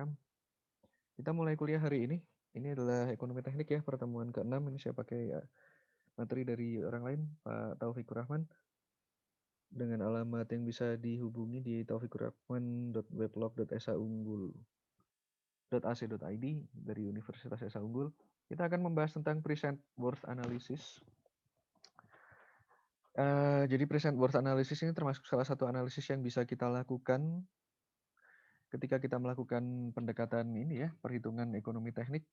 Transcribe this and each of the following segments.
direkam. Kita mulai kuliah hari ini. Ini adalah ekonomi teknik ya, pertemuan ke-6. Ini saya pakai materi dari orang lain, Pak Taufikur Rahman, dengan alamat yang bisa dihubungi di taufikurrahman.weblog.saunggul.ac.id dari Universitas Esa Unggul. Kita akan membahas tentang present worth analysis. Jadi present worth analysis ini termasuk salah satu analisis yang bisa kita lakukan ketika kita melakukan pendekatan ini ya, perhitungan ekonomi teknik.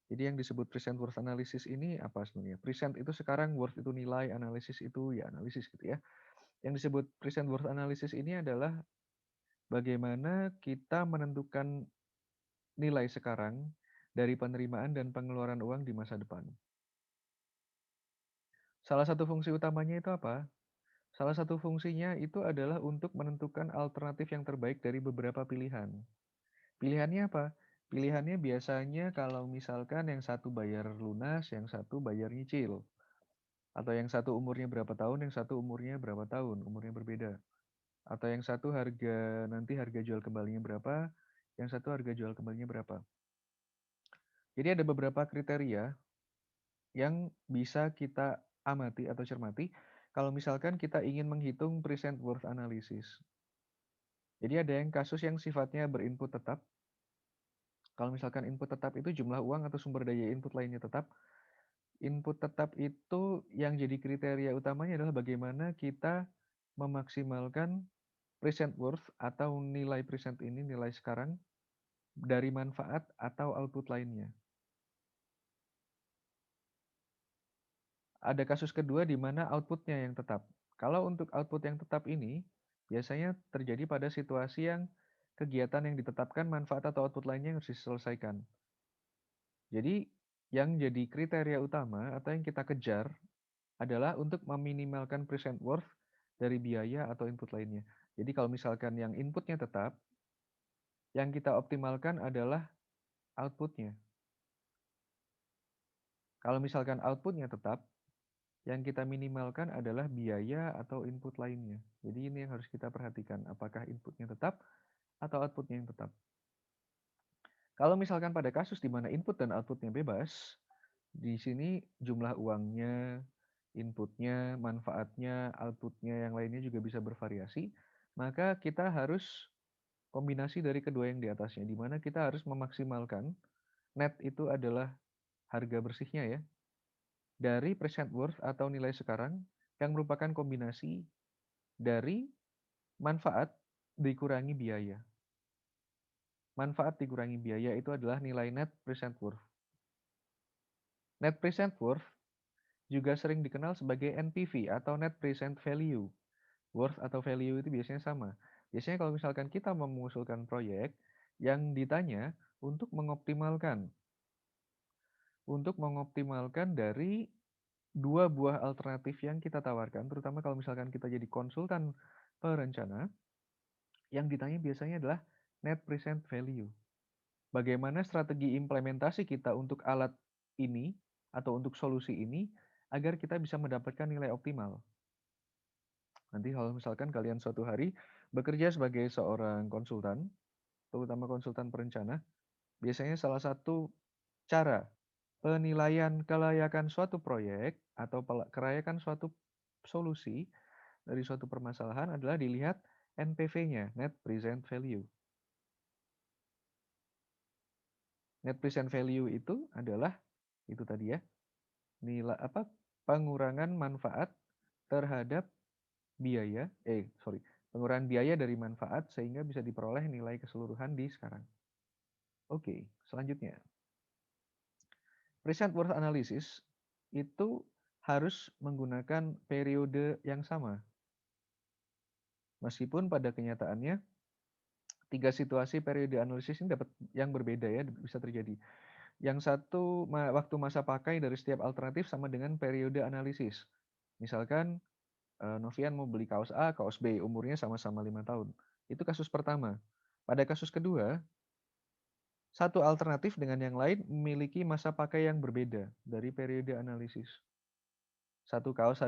Jadi yang disebut present worth analysis ini apa sebenarnya? Present itu sekarang, worth itu nilai, analisis itu ya analisis gitu ya. Yang disebut present worth analysis ini adalah bagaimana kita menentukan nilai sekarang dari penerimaan dan pengeluaran uang di masa depan. Salah satu fungsi utamanya itu apa? Salah satu fungsinya itu adalah untuk menentukan alternatif yang terbaik dari beberapa pilihan. Pilihannya apa? Pilihannya biasanya kalau misalkan yang satu bayar lunas, yang satu bayar nyicil. Atau yang satu umurnya berapa tahun, yang satu umurnya berapa tahun, umurnya berbeda. Atau yang satu nanti harga jual kembalinya berapa, yang satu harga jual kembalinya berapa. Jadi ada beberapa kriteria yang bisa kita amati atau cermati kalau misalkan kita ingin menghitung present worth analysis. Jadi ada yang kasus yang sifatnya berinput tetap. Kalau misalkan input tetap itu jumlah uang atau sumber daya input lainnya tetap. Input tetap itu yang jadi kriteria utamanya adalah bagaimana kita memaksimalkan present worth atau nilai present ini, nilai sekarang, dari manfaat atau output lainnya. Ada kasus kedua di mana outputnya yang tetap. Kalau untuk output yang tetap ini, biasanya terjadi pada situasi yang kegiatan yang ditetapkan manfaat atau output lainnya yang harus diselesaikan. Jadi, yang jadi kriteria utama atau yang kita kejar adalah untuk meminimalkan present worth dari biaya atau input lainnya. Jadi kalau misalkan yang inputnya tetap, yang kita optimalkan adalah outputnya. Kalau misalkan outputnya tetap, yang kita minimalkan adalah biaya atau input lainnya. Jadi ini yang harus kita perhatikan, apakah inputnya tetap atau outputnya yang tetap. Kalau misalkan pada kasus di mana input dan outputnya bebas, di sini jumlah uangnya, inputnya, manfaatnya, outputnya yang lainnya juga bisa bervariasi, maka kita harus kombinasi dari kedua yang di atasnya, di mana kita harus memaksimalkan net itu adalah harga bersihnya ya, dari present worth atau nilai sekarang yang merupakan kombinasi dari manfaat dikurangi biaya. Manfaat dikurangi biaya itu adalah nilai net present worth. Net present worth juga sering dikenal sebagai NPV atau net present value. Worth atau value itu biasanya sama. Biasanya kalau misalkan kita mengusulkan proyek yang ditanya untuk mengoptimalkan dari dua buah alternatif yang kita tawarkan, terutama kalau misalkan kita jadi konsultan perencana, yang ditanya biasanya adalah net present value. Bagaimana strategi implementasi kita untuk alat ini atau untuk solusi ini agar kita bisa mendapatkan nilai optimal. Nanti kalau misalkan kalian suatu hari bekerja sebagai seorang konsultan, terutama konsultan perencana, biasanya salah satu cara penilaian kelayakan suatu proyek atau kelayakan suatu solusi dari suatu permasalahan adalah dilihat NPV-nya, net present value. Net present value itu adalah itu tadi ya, nilai pengurangan manfaat terhadap pengurangan biaya dari manfaat sehingga bisa diperoleh nilai keseluruhan di sekarang. Oke, selanjutnya. Present worth analysis itu harus menggunakan periode yang sama. Meskipun pada kenyataannya tiga situasi periode analisis ini dapat yang berbeda ya, bisa terjadi. Yang satu waktu masa pakai dari setiap alternatif sama dengan periode analisis. Misalkan Novian mau beli kaos A, kaos B, umurnya sama-sama 5 tahun. Itu kasus pertama. Pada kasus kedua, satu alternatif dengan yang lain memiliki masa pakai yang berbeda dari periode analisis. Satu kaos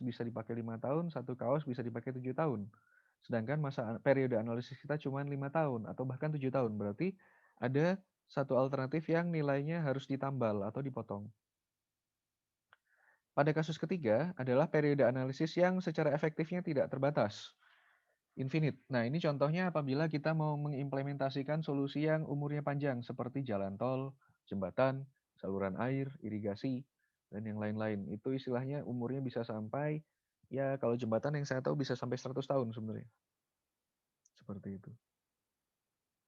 bisa dipakai 5 tahun, satu kaos bisa dipakai 7 tahun. Sedangkan periode analisis kita cuma 5 tahun atau bahkan 7 tahun. Berarti ada satu alternatif yang nilainya harus ditambal atau dipotong. Pada kasus ketiga adalah periode analisis yang secara efektifnya tidak terbatas, infinite. Nah, ini contohnya apabila kita mau mengimplementasikan solusi yang umurnya panjang seperti jalan tol, jembatan, saluran air, irigasi, dan yang lain-lain. Itu istilahnya umurnya bisa sampai, ya kalau jembatan yang saya tahu bisa sampai 100 tahun sebenarnya. Seperti itu.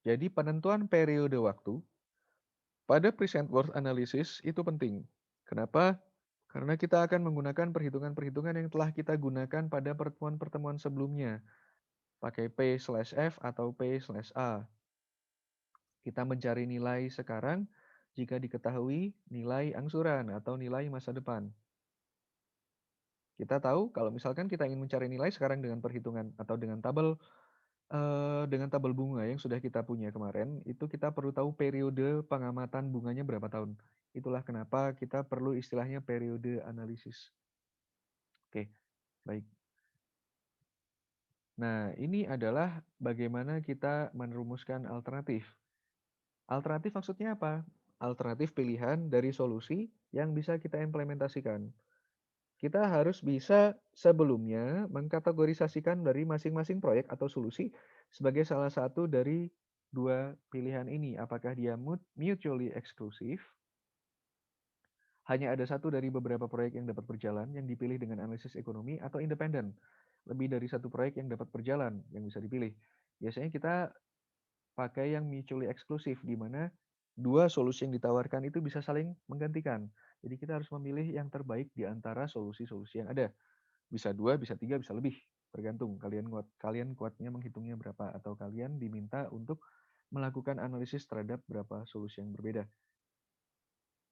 Jadi penentuan periode waktu pada present worth analysis itu penting. Kenapa? Karena kita akan menggunakan perhitungan-perhitungan yang telah kita gunakan pada pertemuan-pertemuan sebelumnya, pakai P/F atau P/A. Kita mencari nilai sekarang jika diketahui nilai angsuran atau nilai masa depan. Kita tahu kalau misalkan kita ingin mencari nilai sekarang dengan perhitungan atau dengan tabel bunga yang sudah kita punya kemarin, itu kita perlu tahu periode pengamatan bunganya berapa tahun. Itulah kenapa kita perlu istilahnya periode analisis. Oke, baik. Nah, ini adalah bagaimana kita merumuskan alternatif. Alternatif maksudnya apa? Alternatif pilihan dari solusi yang bisa kita implementasikan. Kita harus bisa sebelumnya mengkategorisasikan dari masing-masing proyek atau solusi sebagai salah satu dari dua pilihan ini. Apakah dia mutually exclusive, hanya ada satu dari beberapa proyek yang dapat berjalan yang dipilih dengan analisis ekonomi, atau independen, lebih dari satu proyek yang dapat berjalan yang bisa dipilih. Biasanya kita pakai yang mutually exclusive, di mana dua solusi yang ditawarkan itu bisa saling menggantikan. Jadi kita harus memilih yang terbaik di antara solusi-solusi yang ada. Bisa dua, bisa tiga, bisa lebih. Tergantung kalian kuatnya menghitungnya berapa, atau kalian diminta untuk melakukan analisis terhadap berapa solusi yang berbeda.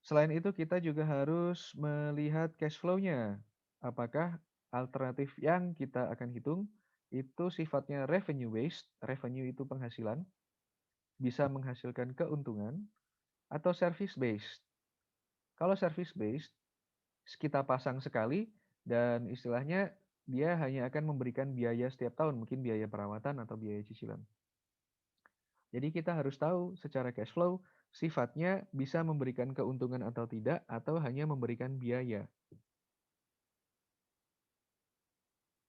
Selain itu kita juga harus melihat cash flow-nya. Apakah alternatif yang kita akan hitung itu sifatnya revenue based, revenue itu penghasilan, bisa menghasilkan keuntungan, atau service based. Kalau service based, kita pasang sekali dan istilahnya dia hanya akan memberikan biaya setiap tahun, mungkin biaya perawatan atau biaya cicilan. Jadi kita harus tahu secara cash flow sifatnya bisa memberikan keuntungan atau tidak, atau hanya memberikan biaya.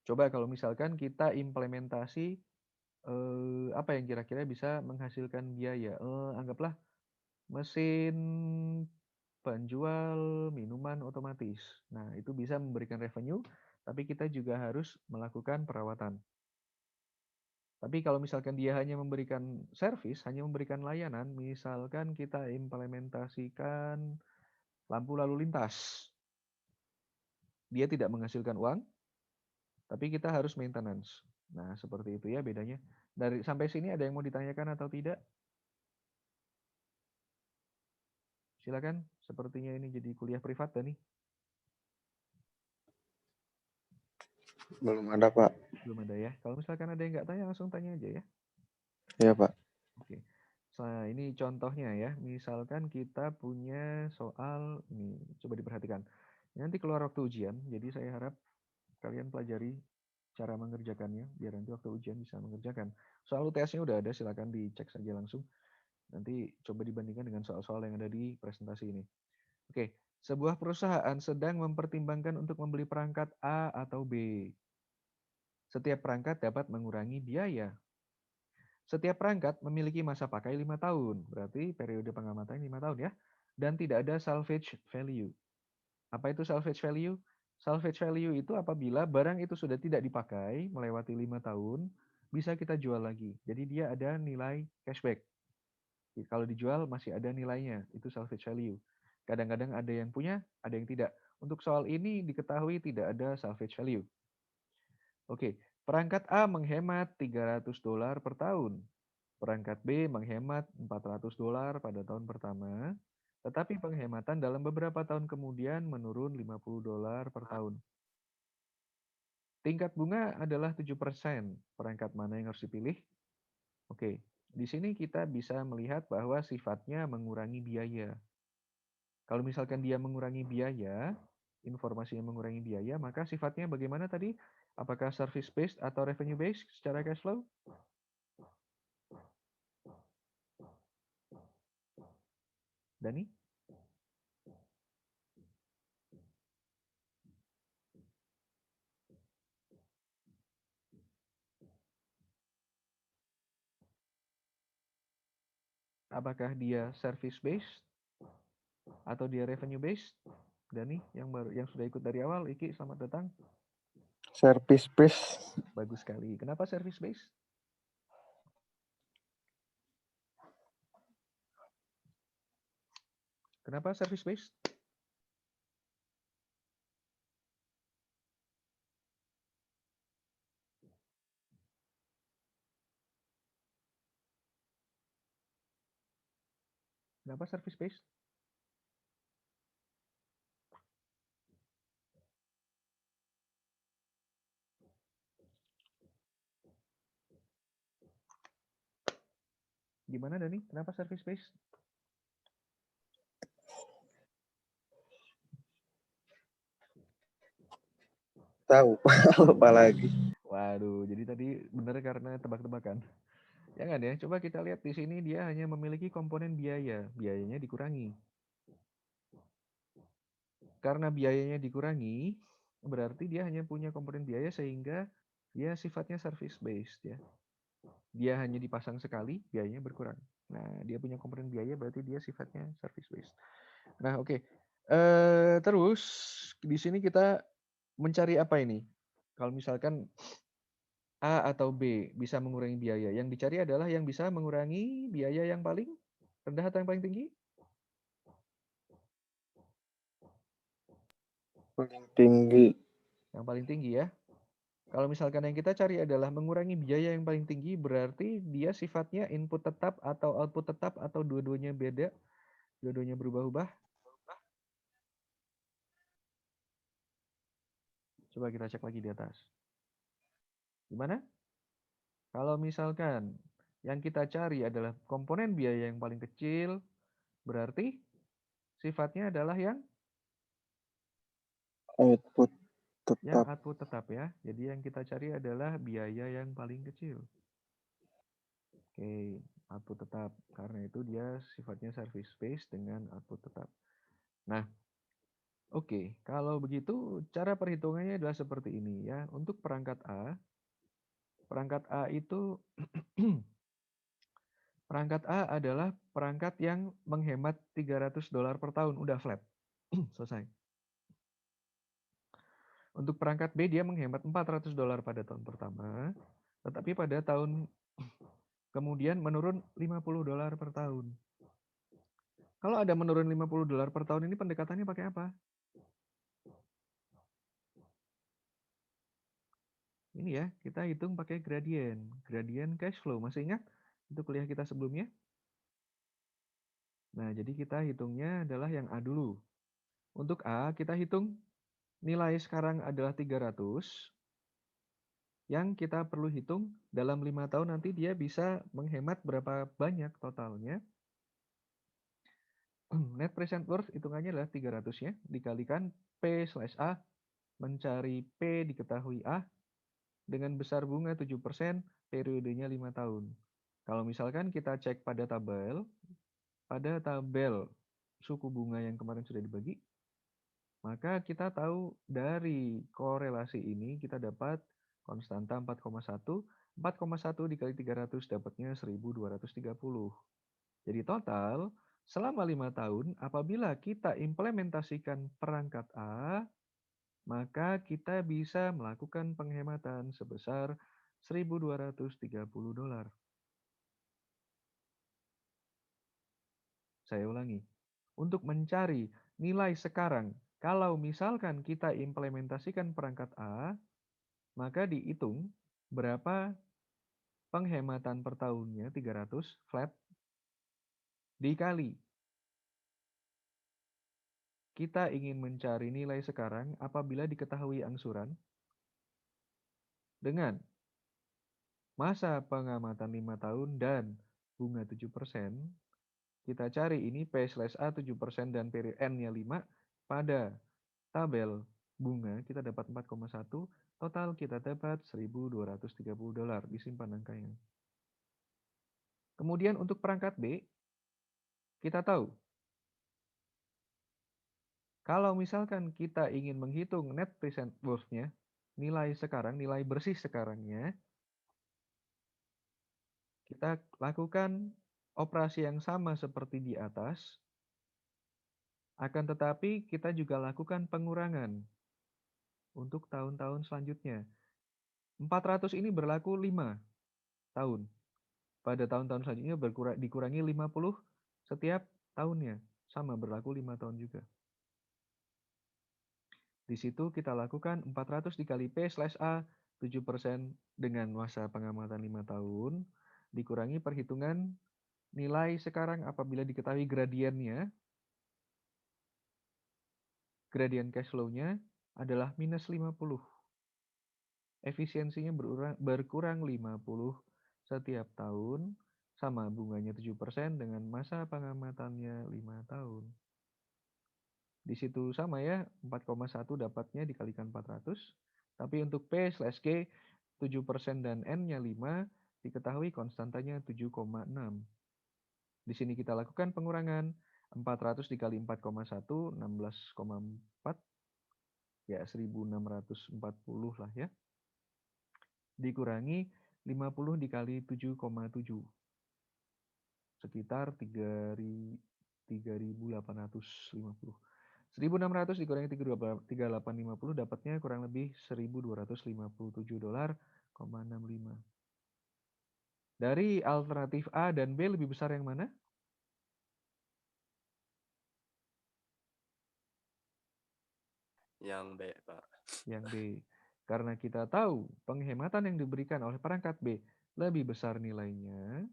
Coba kalau misalkan kita implementasi apa yang kira-kira bisa menghasilkan biaya? Anggaplah mesin penjual minuman otomatis. Nah, itu bisa memberikan revenue, tapi kita juga harus melakukan perawatan. Tapi kalau misalkan dia hanya memberikan service, hanya memberikan layanan, misalkan kita implementasikan lampu lalu lintas. Dia tidak menghasilkan uang, tapi kita harus maintenance. Nah, seperti itu ya bedanya. Dari sampai sini ada yang mau ditanyakan atau tidak? Silakan, sepertinya ini jadi kuliah privat nih. Belum ada, Pak. Belum ada ya. Kalau misalkan ada yang nggak tanya, langsung tanya aja ya. Iya, Pak. Oke. Nah, ini contohnya ya. Misalkan kita punya soal, ini coba diperhatikan. Nanti keluar waktu ujian, jadi saya harap kalian pelajari cara mengerjakannya, biar nanti waktu ujian bisa mengerjakan. Soal UTS-nya udah ada, silakan dicek saja langsung. Nanti coba dibandingkan dengan soal-soal yang ada di presentasi ini. Oke, sebuah perusahaan sedang mempertimbangkan untuk membeli perangkat A atau B. Setiap perangkat dapat mengurangi biaya. Setiap perangkat memiliki masa pakai 5 tahun, berarti periode pengamatan 5 tahun ya, dan tidak ada salvage value. Apa itu salvage value? Salvage value itu apabila barang itu sudah tidak dipakai, melewati 5 tahun, bisa kita jual lagi. Jadi dia ada nilai cashback. Kalau dijual masih ada nilainya, itu salvage value. Kadang-kadang ada yang punya, ada yang tidak. Untuk soal ini diketahui tidak ada salvage value. Oke, perangkat A menghemat $300 per tahun. Perangkat B menghemat $400 pada tahun pertama, tetapi penghematan dalam beberapa tahun kemudian menurun $50 per tahun. Tingkat bunga adalah 7%. Perangkat mana yang harus dipilih? Oke, di sini kita bisa melihat bahwa sifatnya mengurangi biaya. Kalau misalkan dia mengurangi biaya, informasinya mengurangi biaya, maka sifatnya bagaimana tadi? Apakah service based atau revenue based secara cash flow? Dani? Apakah dia service based atau dia revenue based? Dani yang sudah ikut dari awal, Iki selamat datang. Service based. Bagus sekali. Kenapa service based? Kenapa service based? Kenapa service based? Gimana Dani? Kenapa service based? Tahu apa lagi? Waduh, jadi tadi benar karena tebak-tebakan. Jangan ya, coba kita lihat di sini dia hanya memiliki komponen biaya. Biayanya dikurangi. Karena biayanya dikurangi, berarti dia hanya punya komponen biaya sehingga dia sifatnya service based ya. Dia hanya dipasang sekali, biayanya berkurang. Nah, dia punya komponen biaya berarti dia sifatnya service based. Nah, oke. Terus di sini kita mencari apa ini? Kalau misalkan A atau B bisa mengurangi biaya, yang dicari adalah yang bisa mengurangi biaya yang paling rendah atau yang paling tinggi? Paling tinggi. Yang paling tinggi ya. Kalau misalkan yang kita cari adalah mengurangi biaya yang paling tinggi, berarti dia sifatnya input tetap atau output tetap atau dua-duanya beda, dua-duanya berubah-ubah. Coba kita cek lagi di atas. Gimana? Kalau misalkan yang kita cari adalah komponen biaya yang paling kecil, berarti sifatnya adalah yang Output tetap. output tetap ya. Jadi yang kita cari adalah biaya yang paling kecil. Oke, output tetap. Karena itu dia sifatnya service based dengan output tetap. Nah, oke, kalau begitu cara perhitungannya adalah seperti ini ya. Untuk perangkat A itu perangkat A adalah perangkat yang menghemat $300 per tahun, udah flat. Selesai. Untuk perangkat B dia menghemat $400 pada tahun pertama, tetapi pada tahun kemudian menurun $50 per tahun. Kalau ada menurun $50 per tahun ini pendekatannya pakai apa? Ini ya, kita hitung pakai gradien. Gradien cash flow, masih ingat? Itu kuliah kita sebelumnya. Nah, jadi kita hitungnya adalah yang A dulu. Untuk A, kita hitung nilai sekarang adalah 300. Yang kita perlu hitung dalam 5 tahun nanti dia bisa menghemat berapa banyak totalnya. Net present worth hitungannya adalah 300 ya, dikalikan P/A, mencari P diketahui A, dengan besar bunga 7%, periodenya 5 tahun. Kalau misalkan kita cek pada tabel suku bunga yang kemarin sudah dibagi, maka kita tahu dari korelasi ini kita dapat konstanta 4,1. 4,1 dikali 300 dapatnya 1230. Jadi total selama 5 tahun apabila kita implementasikan perangkat A, maka kita bisa melakukan penghematan sebesar $1.230. Saya ulangi. Untuk mencari nilai sekarang, kalau misalkan kita implementasikan perangkat A, maka dihitung berapa penghematan per tahunnya 300 flat dikali. Kita ingin mencari nilai sekarang apabila diketahui angsuran dengan masa pengamatan 5 tahun dan bunga 7%. Kita cari ini P/A 7% dan period N-nya 5 pada tabel bunga kita dapat 4,1 Total kita dapat $1.230, disimpan angkanya. Kemudian untuk perangkat B, kita tahu kalau misalkan kita ingin menghitung net present worth-nya, nilai sekarang, nilai bersih sekarangnya, kita lakukan operasi yang sama seperti di atas, akan tetapi kita juga lakukan pengurangan untuk tahun-tahun selanjutnya. 400 ini berlaku 5 tahun. Pada tahun-tahun selanjutnya dikurangi 50 setiap tahunnya. Sama berlaku 5 tahun juga. Di situ kita lakukan 400 dikali P/A 7% dengan masa pengamatan 5 tahun, dikurangi perhitungan nilai sekarang apabila diketahui gradiennya. Gradien cash flow-nya adalah minus 50. Efisiensinya berkurang 50 setiap tahun, sama bunganya 7% dengan masa pengamatannya 5 tahun. Di situ sama ya, 4,1 dapatnya dikalikan 400. Tapi untuk P/G 7% dan N-nya 5, diketahui konstantanya 7,6. Di sini kita lakukan pengurangan 400 dikali 4,1, 16,4. Ya, 1640 lah ya. Dikurangi 50 dikali 7,7. Sekitar 3.850. 1.600 dikurangi 3.850 dapatnya kurang lebih $1.257,65. Dari alternatif A dan B lebih besar yang mana? Yang B, Pak. Yang B. Karena kita tahu penghematan yang diberikan oleh perangkat B lebih besar nilainya,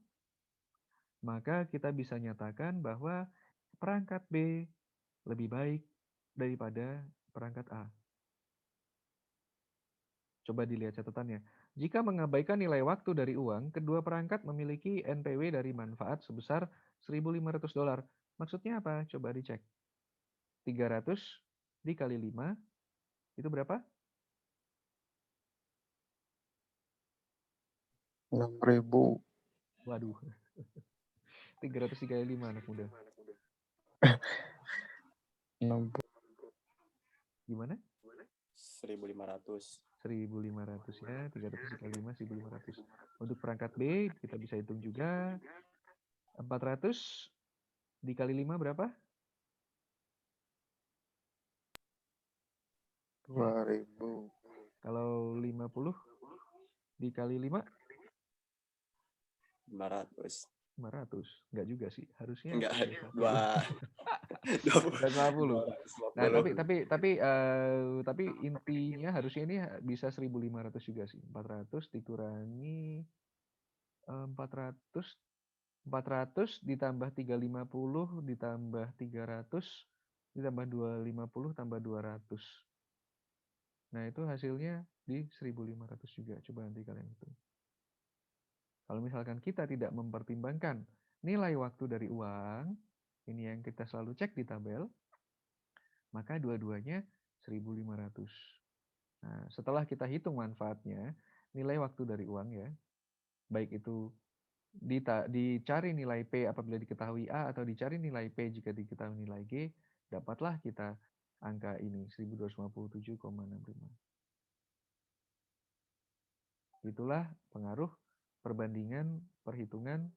maka kita bisa nyatakan bahwa perangkat B lebih baik daripada perangkat A. Coba dilihat catatannya. Jika mengabaikan nilai waktu dari uang, kedua perangkat memiliki NPW dari manfaat sebesar $1.500. Maksudnya apa? Coba dicek. 300 dikali 5, itu berapa? 6.000. Waduh. 300 dikali 5 anak muda. 60. Gimana? 1.500. 1.500 ya, 300 dikali 5, 1.500. Untuk perangkat B, kita bisa hitung juga. 400 dikali 5 berapa? 2.000. Kalau 50 dikali 5? 500. 500. Enggak juga sih. Harusnya Enggak, 250. Nah, tapi intinya harusnya ini bisa 1.500 juga sih. 400 dikurangi 400 ditambah 350 ditambah 300 ditambah 250 tambah 200. Nah, itu hasilnya di 1.500 juga. Coba nanti kalian hitung. Kalau misalkan kita tidak mempertimbangkan nilai waktu dari uang, ini yang kita selalu cek di tabel, maka dua-duanya 1.500. Nah, setelah kita hitung manfaatnya, nilai waktu dari uang ya, baik itu dicari nilai P apabila diketahui A atau dicari nilai P jika diketahui nilai G, dapatlah kita angka ini 1.257,65. Itulah pengaruh perbandingan perhitungan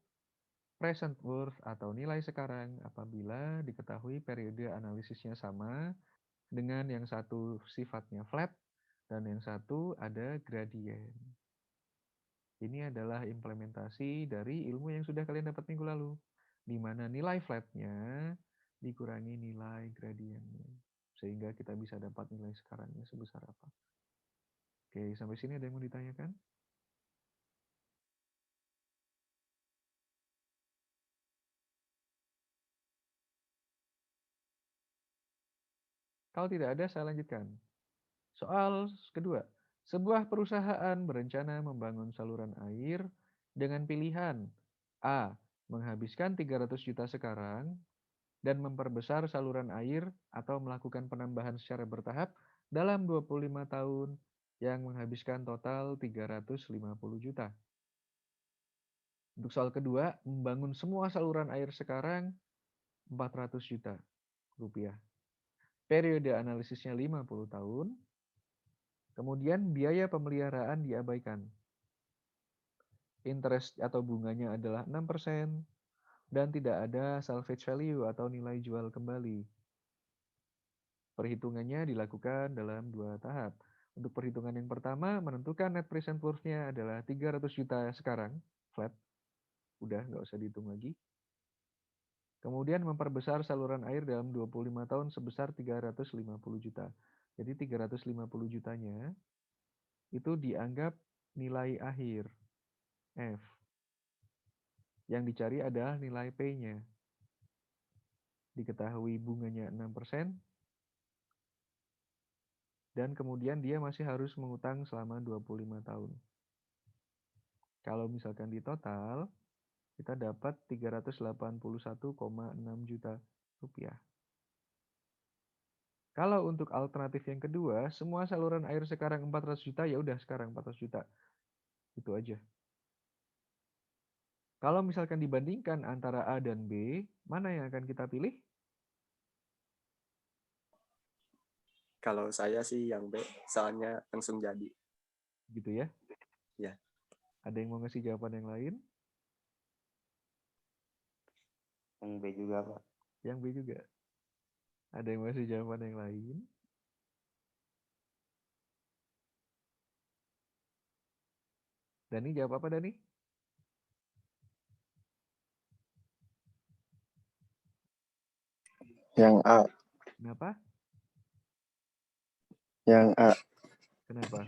present worth atau nilai sekarang apabila diketahui periode analisisnya sama dengan yang satu sifatnya flat dan yang satu ada gradien. Ini adalah implementasi dari ilmu yang sudah kalian dapat minggu lalu, di mana nilai flatnya dikurangi nilai gradiennya, sehingga kita bisa dapat nilai sekarangnya sebesar apa. Oke, sampai sini ada yang mau ditanyakan? Kalau tidak ada, saya lanjutkan. Soal kedua, sebuah perusahaan berencana membangun saluran air dengan pilihan A. Menghabiskan 300 juta sekarang dan memperbesar saluran air atau melakukan penambahan secara bertahap dalam 25 tahun yang menghabiskan total 350 juta. Untuk soal kedua, membangun semua saluran air sekarang 400 juta rupiah. Periode analisisnya 50 tahun. Kemudian biaya pemeliharaan diabaikan. Interest atau bunganya adalah 6% dan tidak ada salvage value atau nilai jual kembali. Perhitungannya dilakukan dalam 2 tahap. Untuk perhitungan yang pertama, menentukan net present worth-nya adalah 300 juta sekarang, flat. Udah, nggak usah dihitung lagi. Kemudian memperbesar saluran air dalam 25 tahun sebesar 350 juta. Jadi 350 jutanya itu dianggap nilai akhir, F. Yang dicari adalah nilai P-nya. Diketahui bunganya 6%, dan kemudian dia masih harus mengutang selama 25 tahun. Kalau misalkan di total, kita dapat 381,6 juta rupiah. Kalau untuk alternatif yang kedua, semua saluran air sekarang 400 juta, ya udah sekarang 400 juta. Itu aja. Kalau misalkan dibandingkan antara A dan B, mana yang akan kita pilih? Kalau saya sih yang B, soalnya langsung jadi. Gitu ya. Ya. Ada yang mau ngasih jawaban yang lain? Yang B juga, Pak. Yang B juga. Ada yang mau ngasih jawaban yang lain? Dani jawab apa, Dani? Yang A. Kenapa? Yang A. Kenapa?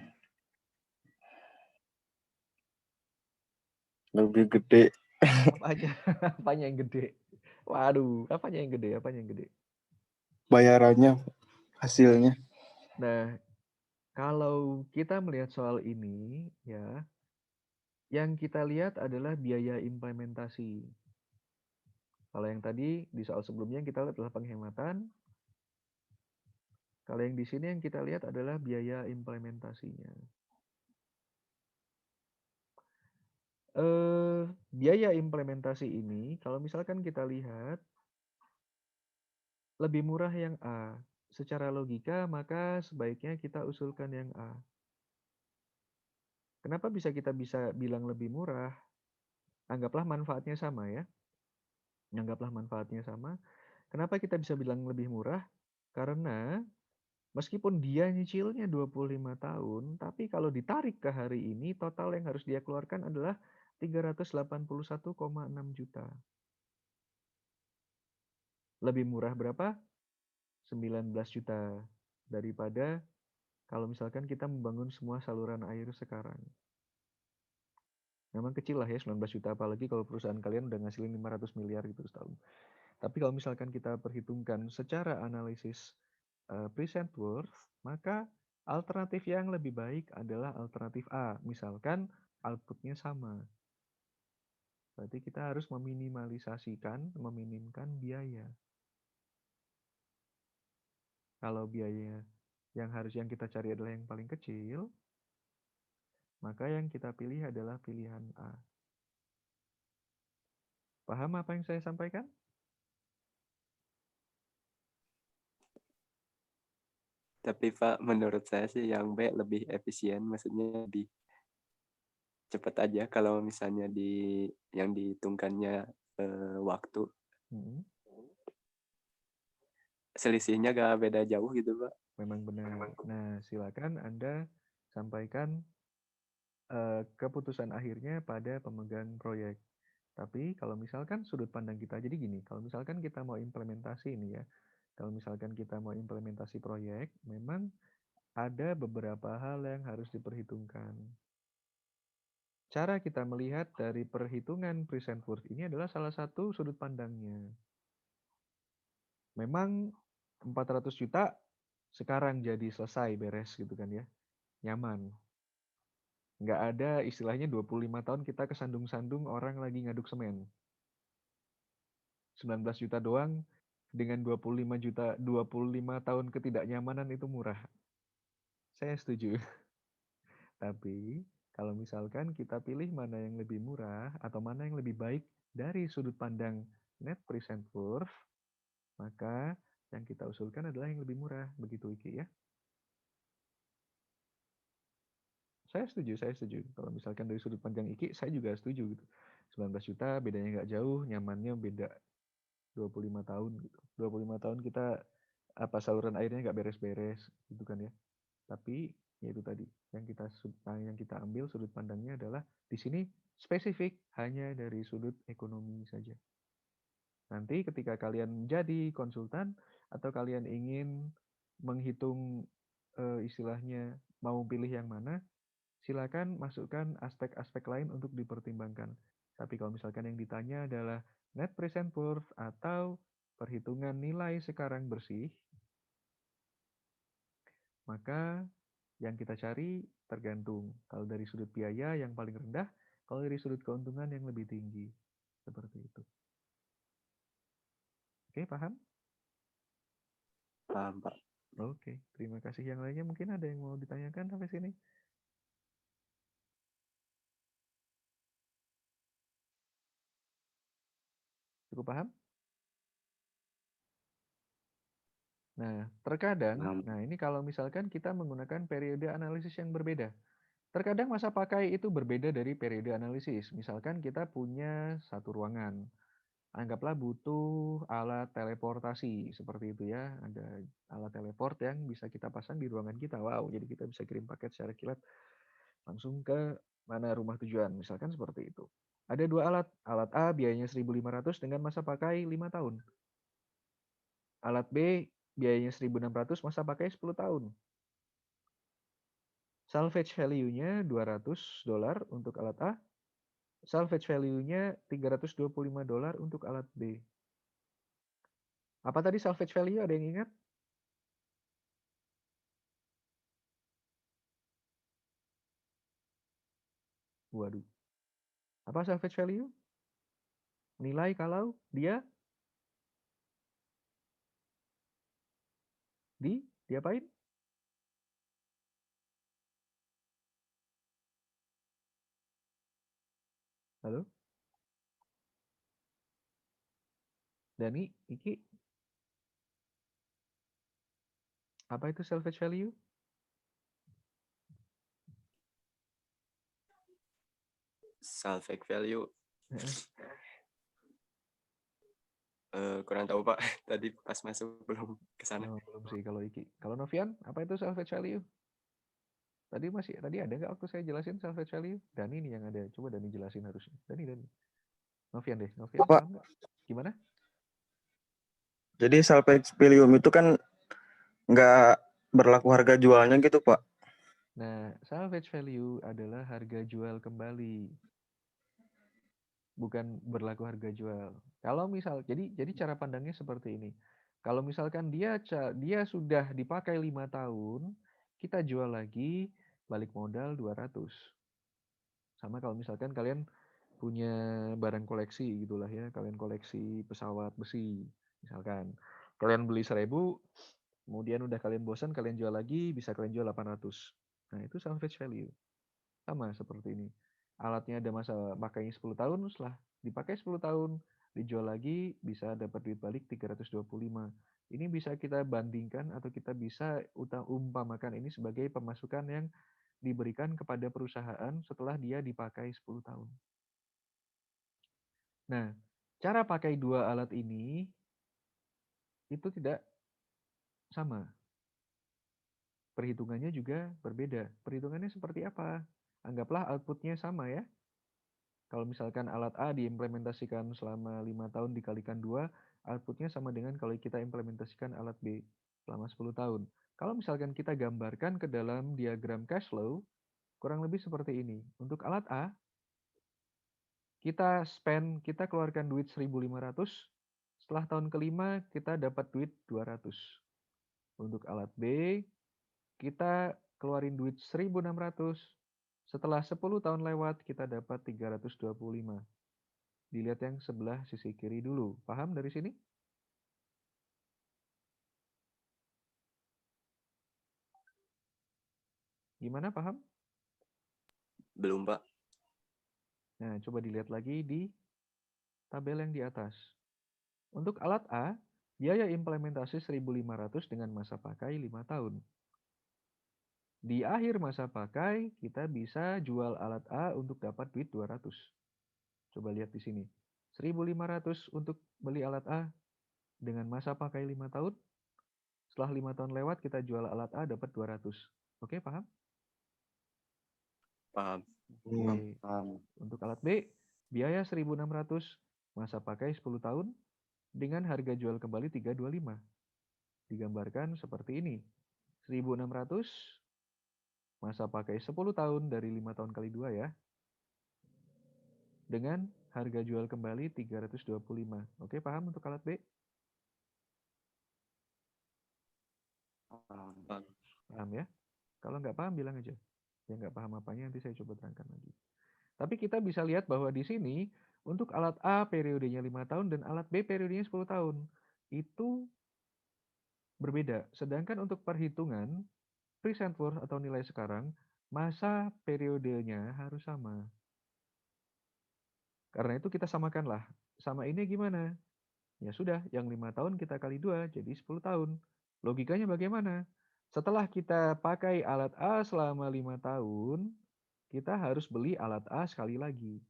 Lebih gede. Apanya? Apanya yang gede? Waduh, apanya yang gede? Apanya yang gede? Bayarannya, hasilnya. Nah, kalau kita melihat soal ini, ya, yang kita lihat adalah biaya implementasi. Kalau yang tadi di soal sebelumnya yang kita lihat adalah penghematan. Kalau yang di sini yang kita lihat adalah biaya implementasinya. Biaya implementasi ini, kalau misalkan kita lihat, lebih murah yang A. Secara logika, maka sebaiknya kita usulkan yang A. Kenapa kita bisa bilang lebih murah? Anggaplah manfaatnya sama ya. Anggaplah manfaatnya sama. Kenapa kita bisa bilang lebih murah? Karena meskipun dia nyicilnya 25 tahun, tapi kalau ditarik ke hari ini, total yang harus dia keluarkan adalah 381,6 juta. Lebih murah berapa? 19 juta daripada kalau misalkan kita membangun semua saluran air sekarang. Memang kecil lah ya 19 juta, apalagi kalau perusahaan kalian udah ngasilin 500 miliar gitu setahun. Tapi kalau misalkan kita perhitungkan secara analisis present worth, maka alternatif yang lebih baik adalah alternatif A. Misalkan outputnya sama. Berarti kita harus meminimkan biaya. Kalau biaya yang kita cari adalah yang paling kecil, maka yang kita pilih adalah pilihan A. Paham apa yang saya sampaikan? Tapi Pak, menurut saya sih yang B lebih efisien, maksudnya lebih cepat aja kalau misalnya yang dihitungkannya waktu. Selisihnya gak beda jauh gitu Pak. Memang benar. Nah, silakan Anda sampaikan keputusan akhirnya pada pemegang proyek. Tapi kalau misalkan sudut pandang kita, jadi gini, kalau misalkan kita mau implementasi ini ya, kalau misalkan kita mau implementasi proyek, memang ada beberapa hal yang harus diperhitungkan. Cara kita melihat dari perhitungan present worth ini adalah salah satu sudut pandangnya. Memang 400 juta sekarang jadi selesai beres gitu kan ya. Nyaman. Nggak ada istilahnya 25 tahun kita kesandung-sandung orang lagi ngaduk semen. 19 juta doang dengan 25 tahun ketidaknyamanan itu murah. Saya setuju. Tapi kalau misalkan kita pilih mana yang lebih murah atau mana yang lebih baik dari sudut pandang net present worth, maka yang kita usulkan adalah yang lebih murah. Begitu Iki ya. Saya setuju. Kalau misalkan dari sudut pandang Iki, saya juga setuju gitu. 19 juta bedanya nggak jauh, nyamannya beda 25 tahun gitu. 25 tahun kita saluran airnya nggak beres-beres gitu kan ya. Tapi ya itu tadi yang kita ambil sudut pandangnya adalah di sini spesifik hanya dari sudut ekonomi saja. Nanti ketika kalian jadi konsultan atau kalian ingin menghitung istilahnya mau pilih yang mana, silakan masukkan aspek-aspek lain untuk dipertimbangkan. Tapi kalau misalkan yang ditanya adalah net present worth atau perhitungan nilai sekarang bersih, maka yang kita cari tergantung. Kalau dari sudut biaya yang paling rendah, kalau dari sudut keuntungan yang lebih tinggi. Seperti itu. Oke, paham? Paham, Pak. Oke, terima kasih. Yang lainnya mungkin ada yang mau ditanyakan sampai sini? Cukup paham? Nah, terkadang, Paham. nah ini kalau misalkan kita menggunakan periode analisis yang berbeda. Terkadang masa pakai itu berbeda dari periode analisis. Misalkan kita punya satu ruangan. Anggaplah butuh alat teleportasi seperti itu ya. Ada alat teleport yang bisa kita pasang di ruangan kita. Wow, jadi kita bisa kirim paket secara kilat langsung ke mana rumah tujuan. Misalkan seperti itu. Ada dua alat. Alat A biayanya 1.500 dengan masa pakai 5 tahun. Alat B biayanya 1.600 masa pakai 10 tahun. Salvage value-nya $200 untuk alat A. Salvage value-nya $325 untuk alat B. Apa tadi salvage value? Ada yang ingat? Waduh. Apa salvage value? Nilai kalau dia diapain? Halo? Dani, Iki, apa itu salvage value? Salvage value Heeh. kurang tahu, Pak. Tadi pas masuk belum ke sana. Oh, belum sih kalau Iki. Kalau Novian, apa itu salvage value? Tadi ada nggak waktu saya jelasin salvage value? Dani nih yang ada. Coba Dani jelasin harusnya. Dani. Novian deh. Novian Pak, paham nggak? Gimana? jadi salvage value itu kan nggak berlaku harga jualnya gitu, Pak. Nah, salvage value adalah harga jual kembali, bukan berlaku harga jual. Kalau misal, jadi cara pandangnya seperti ini. Kalau misalkan dia sudah dipakai 5 tahun, kita jual lagi, balik modal 200. Sama kalau misalkan kalian punya barang koleksi gitulah ya, kalian koleksi pesawat besi, misalkan. Kalian beli 1.000, kemudian udah kalian bosan, kalian jual lagi, bisa kalian jual 800. Nah, itu salvage value. Sama seperti ini. Alatnya ada masa pakainya 10 tahun, setelah dipakai 10 tahun, dijual lagi, bisa dapat duit balik 325. Ini bisa kita bandingkan atau kita bisa umpamakan ini sebagai pemasukan yang diberikan kepada perusahaan setelah dia dipakai 10 tahun. Nah, cara pakai dua alat ini itu tidak sama. Perhitungannya juga berbeda. Perhitungannya seperti apa? Anggaplah outputnya sama ya. Kalau misalkan alat A diimplementasikan selama 5 tahun dikalikan 2, outputnya sama dengan kalau kita implementasikan alat B selama 10 tahun. Kalau misalkan kita gambarkan ke dalam diagram cash flow, kurang lebih seperti ini. Untuk alat A, kita keluarkan duit 1.500, setelah tahun kelima kita dapat duit 200. Untuk alat B, kita keluarin duit 1.600, setelah 10 tahun lewat kita dapat 325. Dilihat yang sebelah sisi kiri dulu. Paham dari sini? Gimana paham? Belum, Pak. Nah, coba dilihat lagi di tabel yang di atas. Untuk alat A, biaya implementasi 1.500 dengan masa pakai 5 tahun. Di akhir masa pakai, kita bisa jual alat A untuk dapat duit 200. Coba lihat di sini. 1.500 untuk beli alat A dengan masa pakai 5 tahun. Setelah 5 tahun lewat, kita jual alat A dapat 200. Oke, paham? Paham. Oke. Untuk alat B, biaya 1.600, masa pakai 10 tahun, dengan harga jual kembali 325. Digambarkan seperti ini. 1.600, masa pakai 10 tahun dari 5 tahun kali 2 ya. Dengan harga jual kembali 325. Oke, paham untuk alat B? Paham. Paham ya? Kalau nggak paham, bilang aja. Ya nggak paham apanya, nanti saya coba terangkan lagi. Tapi kita bisa lihat bahwa di sini, untuk alat A periodenya 5 tahun dan alat B periodenya 10 tahun. Itu berbeda. Sedangkan untuk perhitungan, present worth atau nilai sekarang, masa periodenya harus sama. Karena itu kita samakanlah. Sama ini gimana? Ya sudah, yang 5 tahun kita kali 2, jadi 10 tahun. Logikanya bagaimana? Setelah kita pakai alat A selama 5 tahun, kita harus beli alat A sekali lagi.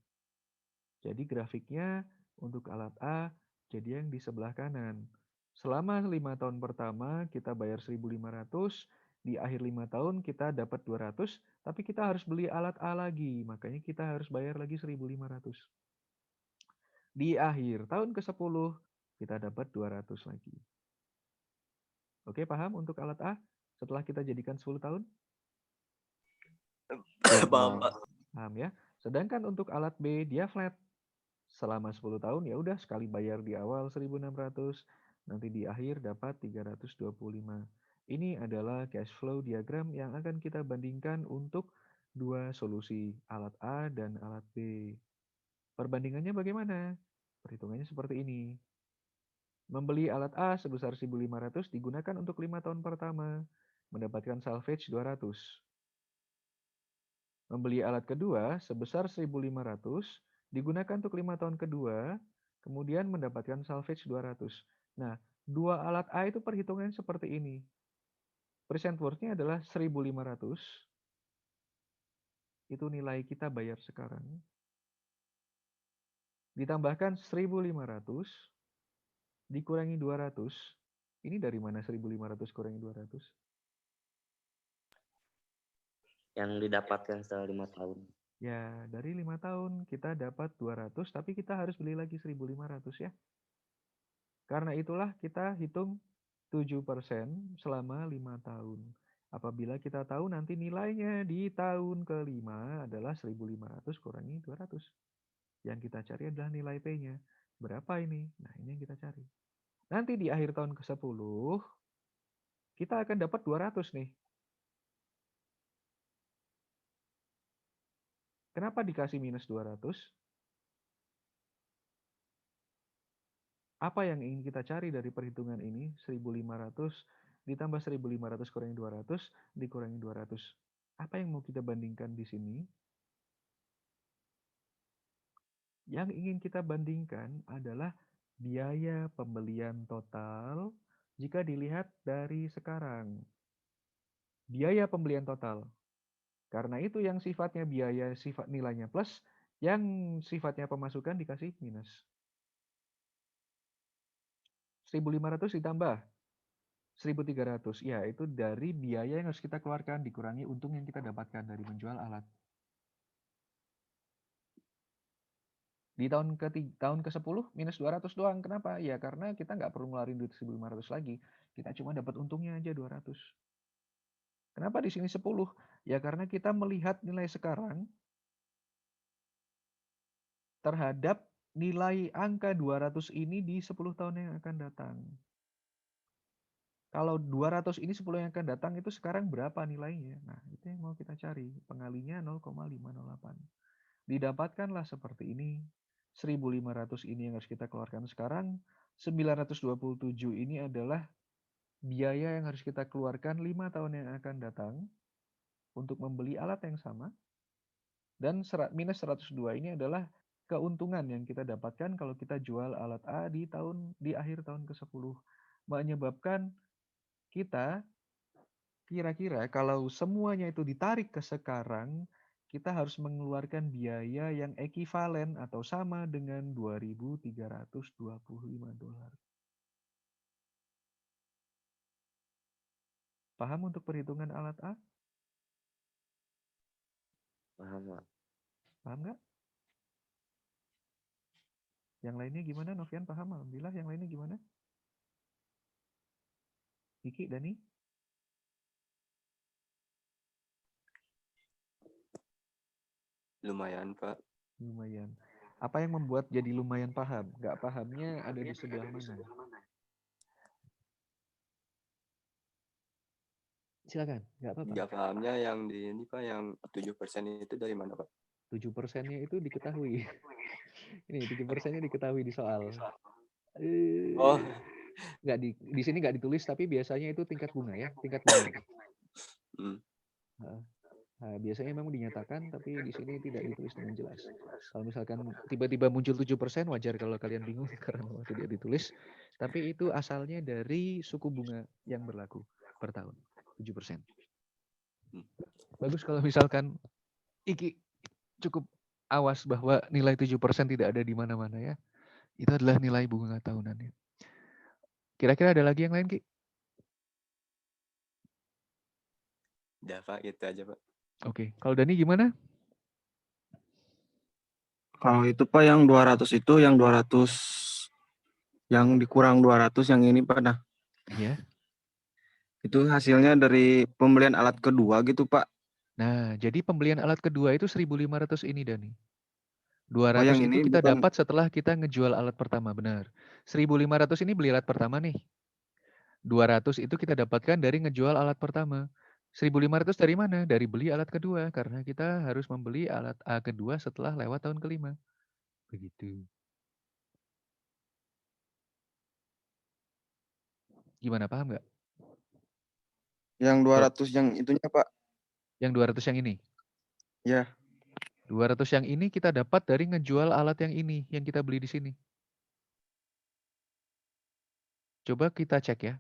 Jadi grafiknya untuk alat A jadi yang di sebelah kanan. Selama 5 tahun pertama kita bayar 1.500, di akhir 5 tahun kita dapat 200, tapi kita harus beli alat A lagi, makanya kita harus bayar lagi 1.500. Di akhir tahun ke-10 kita dapat 200 lagi. Oke, paham untuk alat A setelah kita jadikan 10 tahun? Paham, Pak. Paham ya? Sedangkan untuk alat B dia flat. Selama 10 tahun ya udah sekali bayar di awal 1.600, nanti di akhir dapat 325. Ini adalah cash flow diagram yang akan kita bandingkan untuk dua solusi, alat A dan alat B. Perbandingannya bagaimana? Perhitungannya seperti ini. Membeli alat A sebesar 1.500 digunakan untuk 5 tahun pertama, mendapatkan salvage 200. Membeli alat kedua sebesar 1.500 digunakan untuk 5 tahun kedua, kemudian mendapatkan salvage 200. Nah, dua alat A itu perhitungannya seperti ini. Present worth-nya adalah 1.500. Itu nilai kita bayar sekarang. Ditambahkan 1.500 dikurangi 200. Ini dari mana 1.500 kurangi 200? Yang didapatkan setelah 5 tahun. Ya, dari 5 tahun kita dapat 200, tapi kita harus beli lagi 1.500 ya. Karena itulah kita hitung 7% selama 5 tahun. Apabila kita tahu nanti nilainya di tahun kelima adalah 1.500 kurangi 200. Yang kita cari adalah nilai P-nya. Berapa ini? Nah, ini yang kita cari. Nanti di akhir tahun ke-10, kita akan dapat 200 nih. Kenapa dikasih minus 200? Apa yang ingin kita cari dari perhitungan ini? 1.500 ditambah 1.500 kurangi 200 dikurangi 200. Apa yang mau kita bandingkan di sini? Yang ingin kita bandingkan adalah biaya pembelian total jika dilihat dari sekarang. Biaya pembelian total. Karena itu yang sifatnya biaya sifat nilainya plus, yang sifatnya pemasukan dikasih minus. 1.500 ditambah 1.300. Ya, itu dari biaya yang harus kita keluarkan dikurangi untung yang kita dapatkan dari menjual alat. Di tahun ke-10 minus 200 doang. Kenapa? Ya karena kita nggak perlu ngeluarin duit 1.500 lagi. Kita cuma dapat untungnya aja 200. Kenapa di sini 10? Ya karena kita melihat nilai sekarang terhadap nilai angka 200 ini di 10 tahun yang akan datang. Kalau 200 ini 10 yang akan datang itu sekarang berapa nilainya? Nah, itu yang mau kita cari. Pengalinya 0,508. Didapatkanlah seperti ini. 1.500 ini yang harus kita keluarkan sekarang. 927 ini adalah biaya yang harus kita keluarkan 5 tahun yang akan datang untuk membeli alat yang sama. Dan minus 102 ini adalah keuntungan yang kita dapatkan kalau kita jual alat A di akhir tahun ke-10. Menyebabkan kita kira-kira kalau semuanya itu ditarik ke sekarang, kita harus mengeluarkan biaya yang ekivalen atau sama dengan $2.325. Paham untuk perhitungan alat A? Paham, Pak. Paham nggak? Yang lainnya gimana? Novian paham? Alhamdulillah. Yang lainnya gimana? Kiki, Dani? Lumayan, Pak. Lumayan. Apa yang membuat jadi lumayan paham? Nggak pahamnya ada di sebelah mana? Silakan, nggak apa-apa. Nggak pahamnya yang di ini Pak, yang 7% itu dari mana Pak? 7%-nya itu diketahui. Ini 7%-nya diketahui di soal. Oh, Nggak di sini nggak ditulis, tapi biasanya itu tingkat bunga ya, tingkat bunga. hmm. Nah, biasanya memang dinyatakan, tapi di sini tidak ditulis dengan jelas. Kalau misalkan tiba-tiba muncul 7%, wajar kalau kalian bingung karena memang tidak ditulis. Tapi itu asalnya dari suku bunga yang berlaku per tahun, 7%. Bagus kalau misalkan Iki cukup awas bahwa nilai 7% tidak ada di mana-mana ya. Itu adalah nilai bunga tahunannya. Kira-kira ada lagi yang lain, Ki? Udah Pak, gitu aja Pak. Oke, kalau Dani gimana? Kalau itu Pak yang 200 itu yang 200 yang dikurang 200 yang ini Pak. Nah, Iya. itu hasilnya dari pembelian alat kedua gitu Pak. Nah, jadi pembelian alat kedua itu 1.500 ini, Dani. 200 Oh yang itu ini kita bukan dapat setelah kita ngejual alat pertama, benar. 1.500 ini beli alat pertama nih. 200 itu kita dapatkan dari ngejual alat pertama. 1.500 dari mana? Dari beli alat kedua, karena kita harus membeli alat A kedua setelah lewat tahun kelima. Begitu. Gimana, paham nggak? yang 200 yang itunya Pak. Yang 200 yang ini? Ya. 200 yang ini kita dapat dari ngejual alat yang ini, yang kita beli di sini. Coba kita cek ya.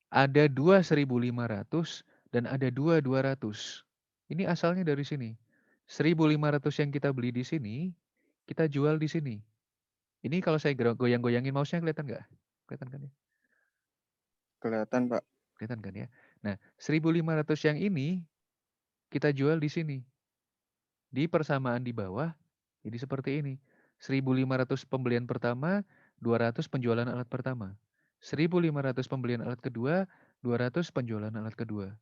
Ada 2.500 dan ada 2.200. Ini asalnya dari sini. 1.500 yang kita beli di sini, kita jual di sini. Ini kalau saya goyang-goyangin mouse-nya kelihatan nggak? Kelihatan kan ya? Kelihatan Pak. Kelihatan kan ya? Nah, 1.500 yang ini kita jual di sini. Di persamaan di bawah, jadi seperti ini. 1.500 pembelian pertama, 200 penjualan alat pertama. 1.500 pembelian alat kedua, 200 penjualan alat kedua.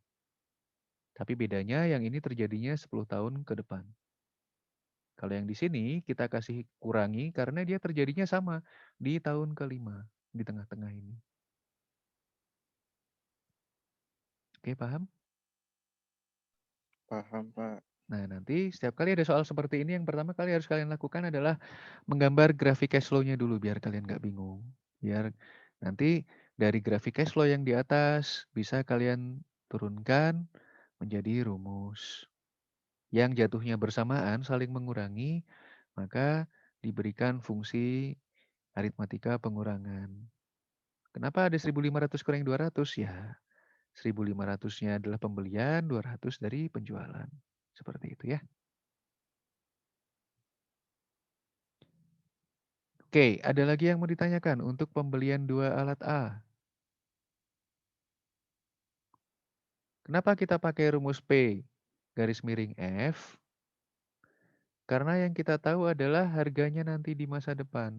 Tapi bedanya yang ini terjadinya 10 tahun ke depan. Kalau yang di sini kita kasih kurangi karena dia terjadinya sama di tahun kelima, di tengah-tengah ini. Oke, paham? Paham Pak. Nah, nanti setiap kali ada soal seperti ini, yang pertama kali harus kalian lakukan adalah menggambar grafik cash flow-nya dulu, biar kalian nggak bingung. Biar nanti dari grafik cash flow yang di atas, bisa kalian turunkan menjadi rumus. Yang jatuhnya bersamaan, saling mengurangi, maka diberikan fungsi aritmatika pengurangan. Kenapa ada 1.500 kurang 200? Ya, 1.500-nya adalah pembelian, 200 dari penjualan. Seperti itu ya. Oke, ada lagi yang mau ditanyakan untuk pembelian 2 alat A? Kenapa kita pakai rumus P garis miring F? Karena yang kita tahu adalah harganya nanti di masa depan.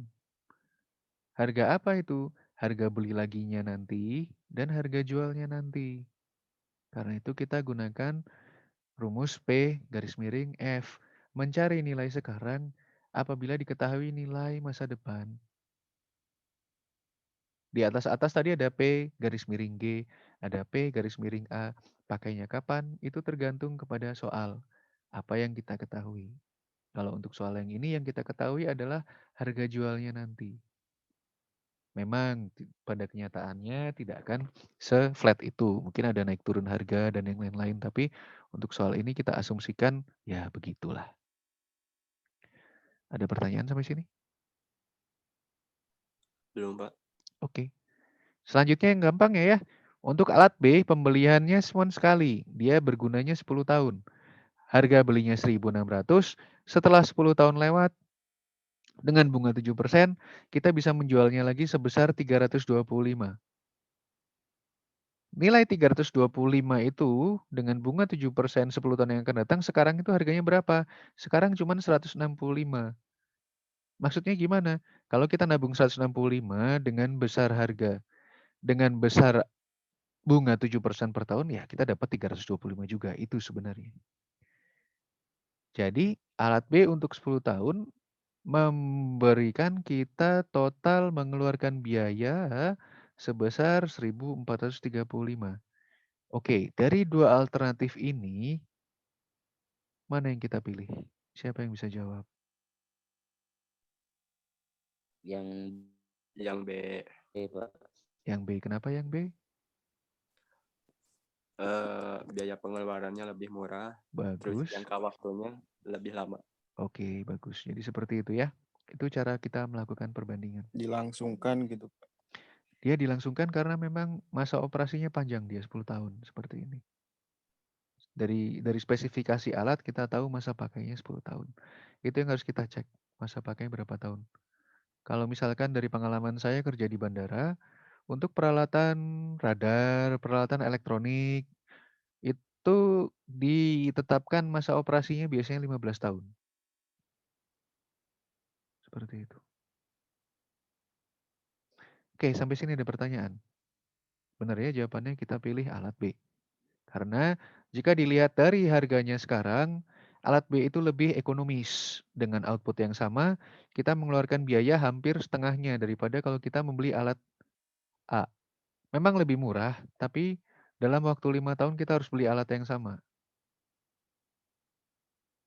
Harga apa itu? Harga beli laginya nanti dan harga jualnya nanti. Karena itu kita gunakan rumus P garis miring F. Mencari nilai sekarang apabila diketahui nilai masa depan. Di atas-atas tadi ada P garis miring G, ada P garis miring A. Pakainya kapan? Itu tergantung kepada soal. Apa yang kita ketahui. Kalau untuk soal yang ini yang kita ketahui adalah harga jualnya nanti. Memang pada kenyataannya tidak akan se-flat itu. Mungkin ada naik turun harga dan yang lain-lain, tapi untuk soal ini kita asumsikan ya begitulah. Ada pertanyaan sampai sini? Belum, Pak. Oke. Selanjutnya yang gampang ya. Untuk alat B, pembeliannya cuma sekali. Dia bergunanya 10 tahun. Harga belinya 1.600. Setelah 10 tahun lewat, dengan bunga 7%, kita bisa menjualnya lagi sebesar 325. Nilai 325 itu dengan bunga 7% 10 tahun yang akan datang, sekarang itu harganya berapa? Sekarang cuma 165. Maksudnya gimana? Kalau kita nabung 165 dengan besar harga, dengan besar bunga 7% per tahun, ya kita dapat 325 juga. Itu sebenarnya. Jadi alat B untuk 10 tahun memberikan kita total mengeluarkan biaya sebesar 1.435. Oke, dari dua alternatif ini, mana yang kita pilih? Siapa yang bisa jawab? Yang Yang B. B, Pak. Yang B, kenapa yang B? Biaya pengeluarannya lebih murah, terus Bagus. jangka waktunya lebih lama. Oke, bagus. Jadi seperti itu ya. Itu cara kita melakukan perbandingan. Dilangsungkan gitu. Dia dilangsungkan karena memang masa operasinya panjang, dia 10 tahun seperti ini. Dari spesifikasi alat kita tahu masa pakainya 10 tahun. Itu yang harus kita cek, masa pakainya berapa tahun. Kalau misalkan dari pengalaman saya kerja di bandara, untuk peralatan radar, peralatan elektronik, itu ditetapkan masa operasinya biasanya 15 tahun. Seperti itu. Oke, sampai sini ada pertanyaan. Benar ya jawabannya kita pilih alat B. Karena jika dilihat dari harganya sekarang, alat B itu lebih ekonomis. Dengan output yang sama, kita mengeluarkan biaya hampir setengahnya daripada kalau kita membeli alat A. Memang lebih murah, tapi dalam waktu 5 tahun kita harus beli alat yang sama.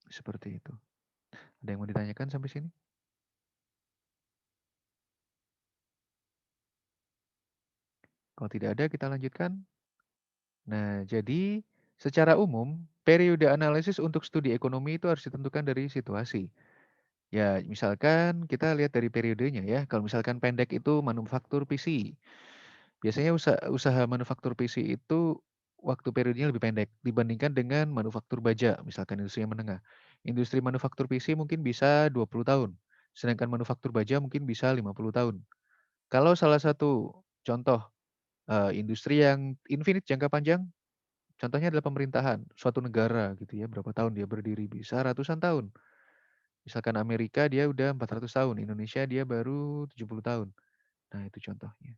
Seperti itu. Ada yang mau ditanyakan sampai sini? Kalau tidak ada, kita lanjutkan. Nah, jadi secara umum, periode analisis untuk studi ekonomi itu harus ditentukan dari situasi. Ya, misalkan kita lihat dari periodenya ya. Kalau misalkan pendek itu manufaktur PC. Biasanya usaha manufaktur PC itu waktu periodenya lebih pendek dibandingkan dengan manufaktur baja, misalkan industri yang menengah. Industri manufaktur PC mungkin bisa 20 tahun, sedangkan manufaktur baja mungkin bisa 50 tahun. Kalau salah satu contoh industri yang infinite jangka panjang, contohnya adalah pemerintahan suatu negara gitu ya, berapa tahun dia berdiri, bisa ratusan tahun. Misalkan Amerika dia udah 400 tahun, Indonesia dia baru 70 tahun. Nah, itu contohnya.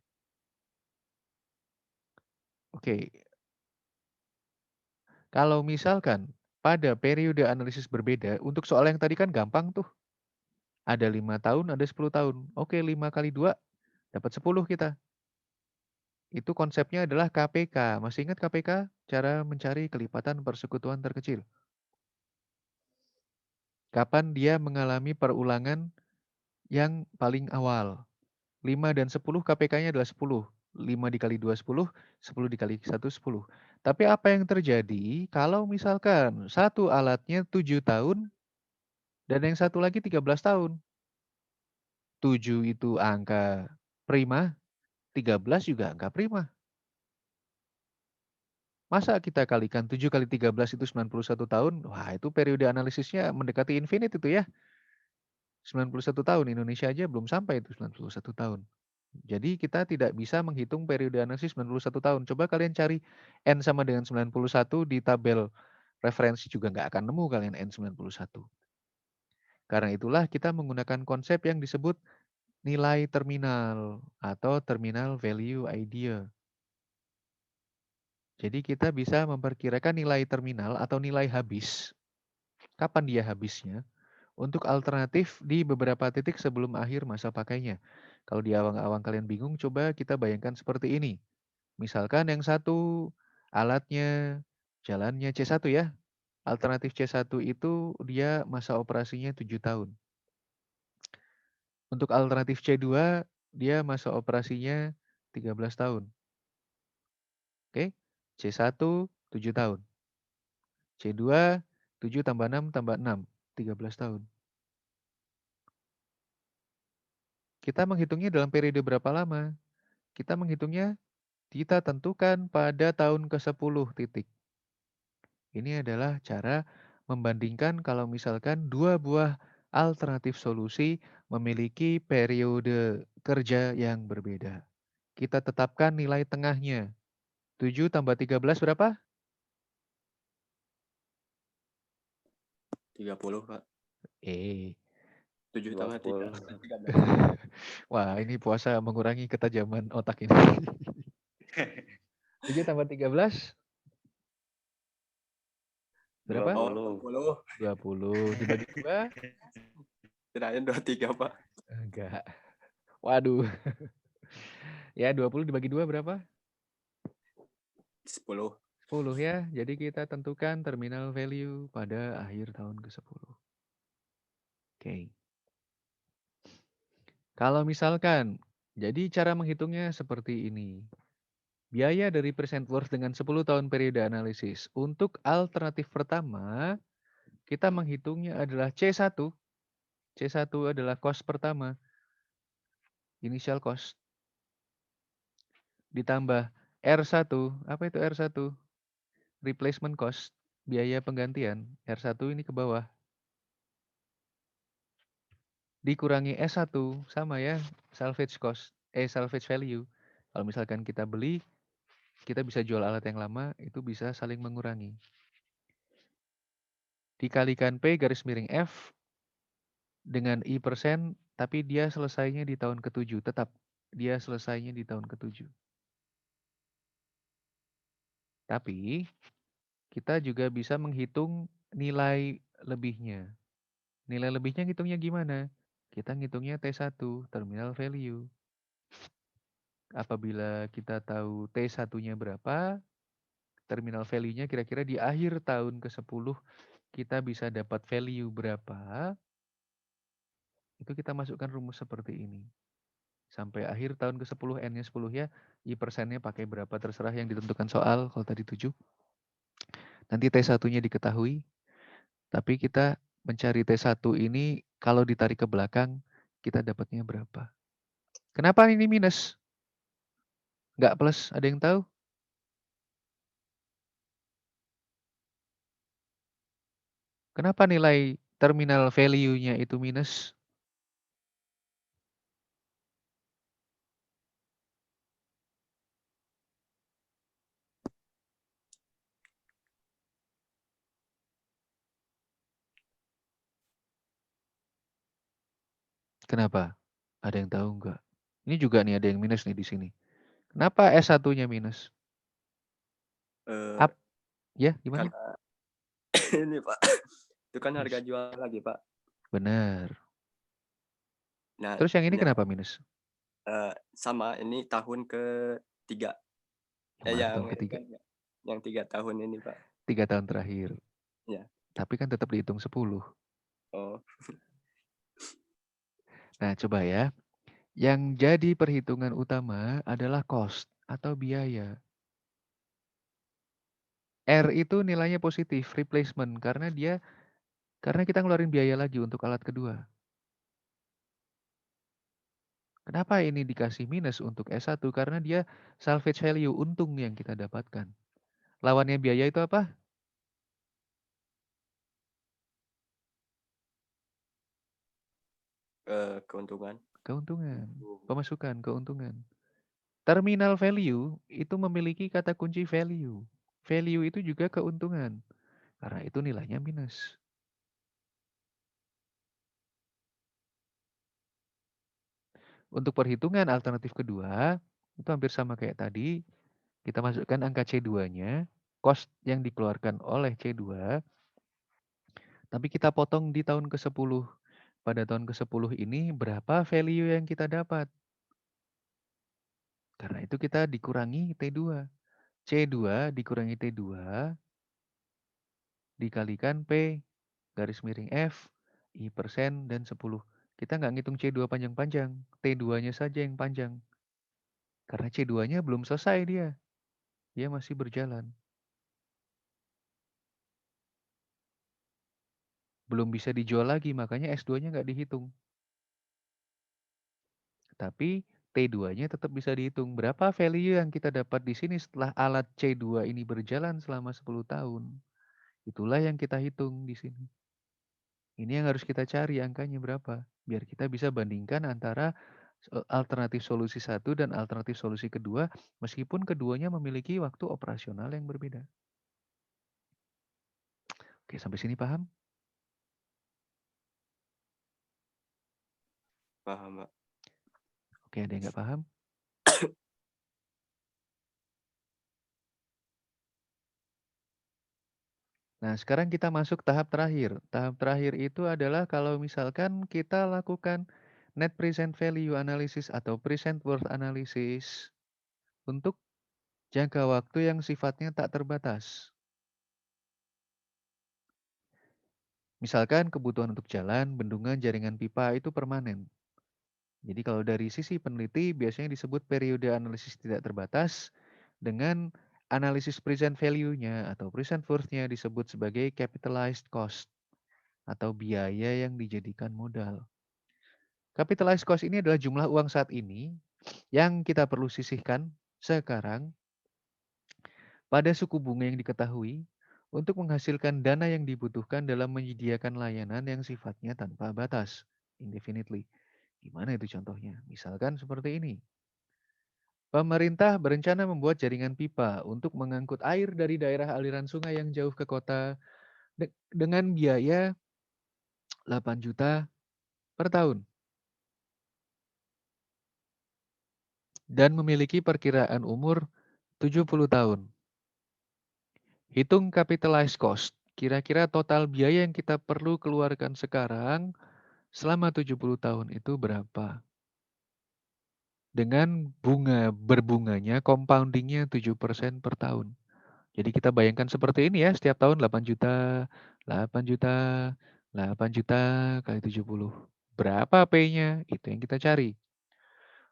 Oke, kalau misalkan pada periode analisis berbeda, untuk soal yang tadi kan gampang tuh. Ada 5 tahun, ada 10 tahun. Oke, 5 kali 2 dapat 10 kita. Itu konsepnya adalah KPK. Masih ingat KPK? Cara mencari kelipatan persekutuan terkecil. Kapan dia mengalami perulangan yang paling awal. 5 dan 10 KPK-nya adalah 10. 5 dikali 2 10, 10 dikali 1 10. Tapi apa yang terjadi kalau misalkan satu alatnya 7 tahun dan yang satu lagi 13 tahun? 7 itu angka prima, 13 juga angka prima. Masa kita kalikan 7 kali 13 itu 91 tahun? Wah, itu periode analisisnya mendekati infinite itu ya. 91 tahun, Indonesia aja belum sampai itu 91 tahun. Jadi kita tidak bisa menghitung periode analisis 91 tahun. Coba kalian cari N sama dengan 91 di tabel referensi juga nggak akan nemu kalian N91. Karena itulah kita menggunakan konsep yang disebut nilai terminal atau terminal value idea. Jadi kita bisa memperkirakan nilai terminal atau nilai habis, kapan dia habisnya, untuk alternatif di beberapa titik sebelum akhir masa pakainya. Kalau di awang-awang kalian bingung, coba kita bayangkan seperti ini. Misalkan yang satu alatnya jalannya C1 ya. Alternatif C1 itu dia masa operasinya 7 tahun. Untuk alternatif C2 dia masa operasinya 13 tahun. Oke, C1 7 tahun. C2 7 tambah 6 tambah 6, 13 tahun. Kita menghitungnya dalam periode berapa lama? Kita menghitungnya, kita tentukan pada tahun ke-10 titik. Ini adalah cara membandingkan kalau misalkan dua buah alternatif solusi memiliki periode kerja yang berbeda. Kita tetapkan nilai tengahnya. 7 tambah 13 berapa? 30, Pak. 20. 7 tambah 3, 13. Wah, ini puasa mengurangi ketajaman otak ini. 7 tambah 13 berapa? 20. 20 dibagi 2? Kirain 23, Pak. Enggak. Waduh. Ya, 20 dibagi 2 berapa? 10. 10 ya. Jadi kita tentukan terminal value pada akhir tahun ke-10. Oke. Kalau misalkan, jadi cara menghitungnya seperti ini. Biaya dari percent worth dengan 10 tahun periode analisis. Untuk alternatif pertama, kita menghitungnya adalah C1. C1 adalah cost pertama, initial cost. Ditambah R1, apa itu R1? Replacement cost, biaya penggantian. R1 ini ke bawah. Dikurangi S1, sama ya, salvage cost, salvage value. Kalau misalkan kita beli, kita bisa jual alat yang lama, itu bisa saling mengurangi. Dikalikan P garis miring F dengan I%, tapi dia selesainya di tahun ke-7. Tetap, dia selesainya di tahun ke-7. Tapi, kita juga bisa menghitung nilai lebihnya. Nilai lebihnya ngitungnya gimana? Kita ngitungnya T1, terminal value. Apabila kita tahu T1-nya berapa, terminal value-nya kira-kira di akhir tahun ke-10 kita bisa dapat value berapa, itu kita masukkan rumus seperti ini. Sampai akhir tahun ke-10, N-nya 10 ya, I%-nya pakai berapa, terserah yang ditentukan soal, kalau tadi 7. Nanti T1-nya diketahui, tapi kita mencari T1 ini kalau ditarik ke belakang, kita dapatnya berapa. Kenapa ini minus? Nggak plus, ada yang tahu? Kenapa nilai terminal value-nya itu minus? Kenapa? Ada yang tahu nggak? Ini juga nih ada yang minus nih di sini. Kenapa S1-nya minus? Eh, Up, ya gimana? Karena ini, Pak. Itu kan harga jual lagi, Pak. Benar. Nah, Terus yang ini kenapa minus? sama ini tahun ke-3. Yang mana tahun Yang ini ketiga? kan yang 3 tahun ini, Pak. 3 tahun terakhir. Ya. Tapi kan tetap dihitung 10. Oh, Nah, coba ya. Yang jadi perhitungan utama adalah cost atau biaya. R itu nilainya positif, replacement, karena kita ngeluarin biaya lagi untuk alat kedua. Kenapa ini dikasih minus untuk S1? Karena dia salvage value, untung yang kita dapatkan. Lawannya biaya itu apa? keuntungan. Keuntungan. Pemasukan, keuntungan. Terminal value itu memiliki kata kunci value. Value itu juga keuntungan. Karena itu nilainya minus. Untuk perhitungan alternatif kedua, itu hampir sama kayak tadi. Kita masukkan angka C2-nya, cost yang dikeluarkan oleh C2, tapi kita potong di tahun ke-10. Pada tahun ke-10 ini berapa value yang kita dapat? Karena itu kita dikurangi T2. C2 dikurangi T2 dikalikan P garis miring F, I% dan 10. Kita nggak ngitung C2 panjang-panjang, T2-nya saja yang panjang. Karena C2-nya belum selesai dia. Dia masih berjalan. Belum bisa dijual lagi, makanya S2-nya nggak dihitung. Tapi T2-nya tetap bisa dihitung. Berapa value yang kita dapat di sini setelah alat C2 ini berjalan selama 10 tahun. Itulah yang kita hitung di sini. Ini yang harus kita cari angkanya berapa. Biar kita bisa bandingkan antara alternatif solusi 1 dan alternatif solusi kedua, meskipun keduanya memiliki waktu operasional yang berbeda. Oke, sampai sini paham? Paham, Pak. Oke, ada yang nggak paham? Nah, sekarang kita masuk tahap terakhir. Tahap terakhir itu adalah kalau misalkan kita lakukan net present value analysis atau present worth analysis untuk jangka waktu yang sifatnya tak terbatas. Misalkan kebutuhan untuk jalan, bendungan, jaringan pipa itu permanen. Jadi kalau dari sisi peneliti biasanya disebut periode analisis tidak terbatas dengan analisis present value-nya atau present worth-nya disebut sebagai capitalized cost atau biaya yang dijadikan modal. Capitalized cost ini adalah jumlah uang saat ini yang kita perlu sisihkan sekarang pada suku bunga yang diketahui untuk menghasilkan dana yang dibutuhkan dalam menyediakan layanan yang sifatnya tanpa batas, indefinitely. Gimana itu contohnya? Misalkan seperti ini. Pemerintah berencana membuat jaringan pipa untuk mengangkut air dari daerah aliran sungai yang jauh ke kota dengan biaya 8 juta per tahun dan memiliki perkiraan umur 70 tahun. Hitung capitalized cost. Kira-kira total biaya yang kita perlu keluarkan sekarang selama 70 tahun itu berapa? Dengan berbunganya compoundingnya 7% per tahun. Jadi kita bayangkan seperti ini ya, setiap tahun 8 juta, 8 juta, 8 juta kali 70. Berapa P-nya? Itu yang kita cari.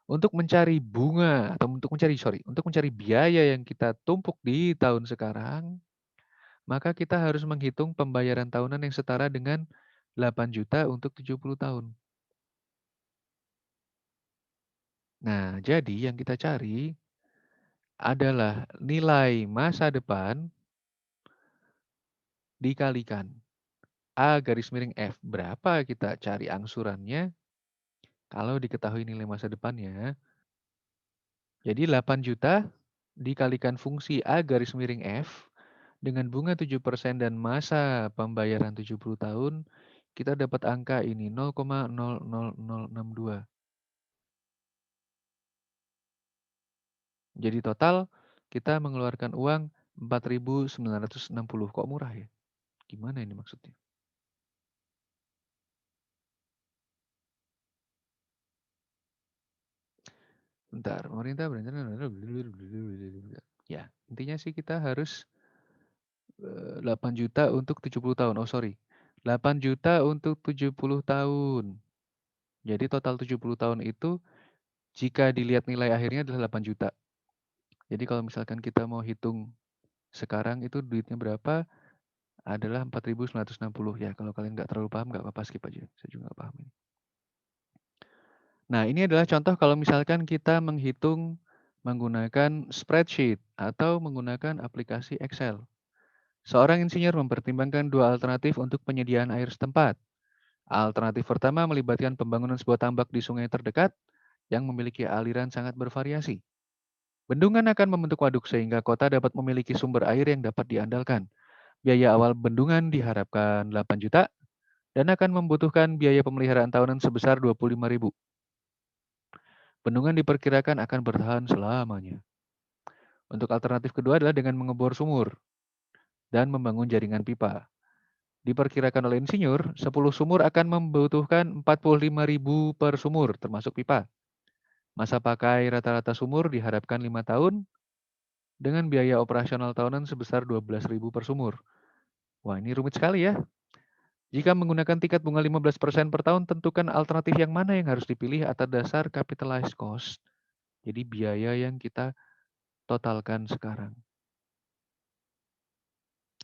Untuk mencari bunga atau untuk mencari biaya yang kita tumpuk di tahun sekarang, maka kita harus menghitung pembayaran tahunan yang setara dengan 8 juta untuk 70 tahun. Nah, jadi yang kita cari adalah nilai masa depan dikalikan A garis miring F. Berapa kita cari angsurannya kalau diketahui nilai masa depannya. Jadi 8 juta dikalikan fungsi A garis miring F dengan bunga 7% dan masa pembayaran 70 tahun, kita dapat angka ini 0,00062. Jadi total kita mengeluarkan uang 4.960. Kok murah ya? Gimana ini maksudnya? Bentar, pemerintah berencana. Ya, intinya sih kita harus 8 juta untuk 70 tahun. Oh, sorry. 8 juta untuk 70 tahun. Jadi total 70 tahun itu jika dilihat nilai akhirnya adalah 8 juta. Jadi kalau misalkan kita mau hitung sekarang itu duitnya berapa, adalah 4.960. Ya, kalau kalian nggak terlalu paham, nggak apa-apa, skip aja. Saya juga nggak paham ini. Nah, ini adalah contoh kalau misalkan kita menghitung menggunakan spreadsheet atau menggunakan aplikasi Excel. Seorang insinyur mempertimbangkan dua alternatif untuk penyediaan air setempat. Alternatif pertama melibatkan pembangunan sebuah tambak di sungai terdekat yang memiliki aliran sangat bervariasi. Bendungan akan membentuk waduk sehingga kota dapat memiliki sumber air yang dapat diandalkan. Biaya awal bendungan diharapkan 8 juta dan akan membutuhkan biaya pemeliharaan tahunan sebesar 25.000. Bendungan diperkirakan akan bertahan selamanya. Untuk alternatif kedua adalah dengan mengebor sumur dan membangun jaringan pipa. Diperkirakan oleh insinyur, 10 sumur akan membutuhkan 45.000 per sumur, termasuk pipa. Masa pakai rata-rata sumur diharapkan 5 tahun dengan biaya operasional tahunan sebesar 12.000 per sumur. Wah, ini rumit sekali ya. Jika menggunakan tingkat bunga 15% per tahun, tentukan alternatif yang mana yang harus dipilih atas dasar capitalized cost. Jadi biaya yang kita totalkan sekarang.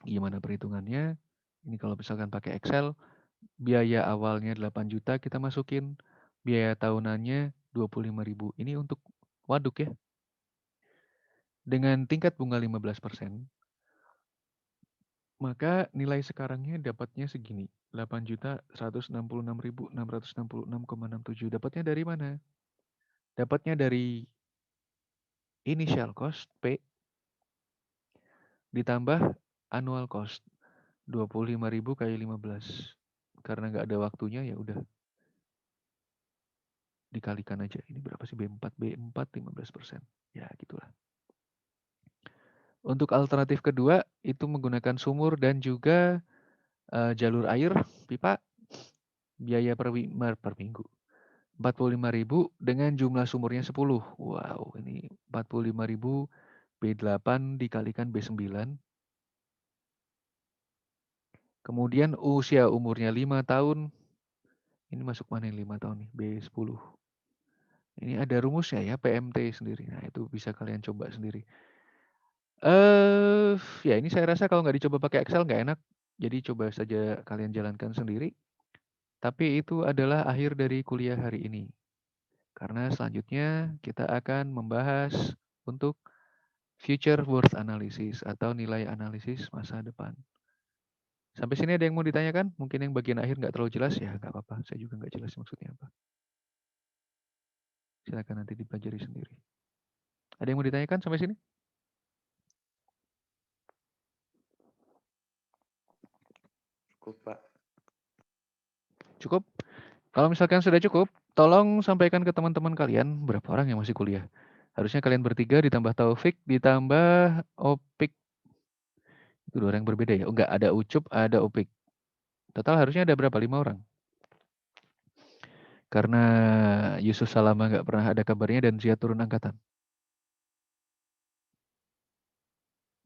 Gimana perhitungannya? Ini kalau misalkan pakai Excel, biaya awalnya 8 juta kita masukin, biaya tahunannya 25.000. Ini untuk waduk ya. Dengan tingkat bunga 15%, maka nilai sekarangnya dapatnya segini, 8.166.666,67. Dapatnya dari mana? Dapatnya dari initial cost P ditambah annual cost 25.000 kali 15. Karena nggak ada waktunya ya udah dikalikan aja. Ini berapa sih B4? B4 15%. Ya gitulah. Untuk alternatif kedua itu menggunakan sumur dan juga jalur air pipa, biaya per minggu 45.000 dengan jumlah sumurnya 10. Wow, ini 45.000 B8 dikalikan B9. Kemudian usia umurnya 5 tahun. Ini masuk mana yang 5 tahun nih? B10. Ini ada rumusnya ya, PMT sendiri. Nah, itu bisa kalian coba sendiri. Ya ini saya rasa kalau nggak dicoba pakai Excel nggak enak. Jadi coba saja kalian jalankan sendiri. Tapi itu adalah akhir dari kuliah hari ini. Karena selanjutnya kita akan membahas untuk future worth analysis atau nilai analisis masa depan. Sampai sini ada yang mau ditanyakan? Mungkin yang bagian akhir nggak terlalu jelas ya, nggak apa-apa. Saya juga nggak jelas maksudnya apa. Silakan nanti dipelajari sendiri. Ada yang mau ditanyakan sampai sini? Cukup, Pak. Cukup? Kalau misalkan sudah cukup, tolong sampaikan ke teman-teman kalian berapa orang yang masih kuliah. Harusnya kalian bertiga ditambah Taufik, ditambah Opik. Itu dua orang yang berbeda ya? Oh, enggak, ada Ucup, ada Opik. Total harusnya ada berapa? 5 orang. Karena Yusuf Salama nggak pernah ada kabarnya dan Zia turun angkatan.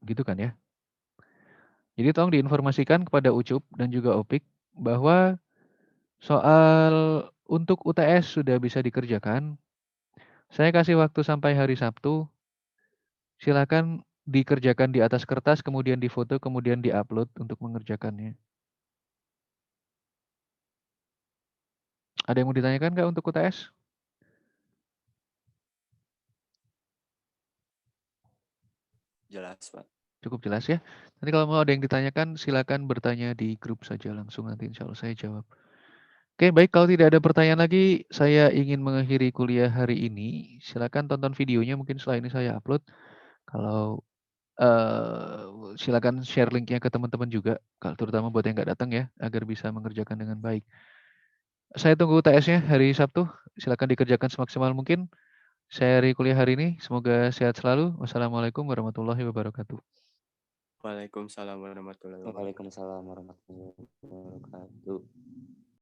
Gitu kan ya? Jadi tolong diinformasikan kepada Ucup dan juga Opik bahwa soal untuk UTS sudah bisa dikerjakan. Saya kasih waktu sampai hari Sabtu. Silakan dikerjakan di atas kertas, kemudian difoto, kemudian diupload untuk mengerjakannya. Ada yang mau ditanyakan nggak untuk UTS? Jelas, Pak. Cukup jelas ya. Nanti kalau mau ada yang ditanyakan, silakan bertanya di grup saja langsung, nanti insya Allah saya jawab. Oke, baik. Kalau tidak ada pertanyaan lagi, saya ingin mengakhiri kuliah hari ini. Silakan tonton videonya, mungkin setelah ini saya upload. Kalau silakan share linknya ke teman-teman juga, terutama buat yang nggak datang ya, agar bisa mengerjakan dengan baik. Saya tunggu UTS-nya hari Sabtu. Silakan dikerjakan semaksimal mungkin. Saya hari kuliah hari ini. Semoga sehat selalu. Wassalamualaikum warahmatullahi wabarakatuh. Waalaikumsalam warahmatullahi wabarakatuh. Waalaikumsalam warahmatullahi wabarakatuh.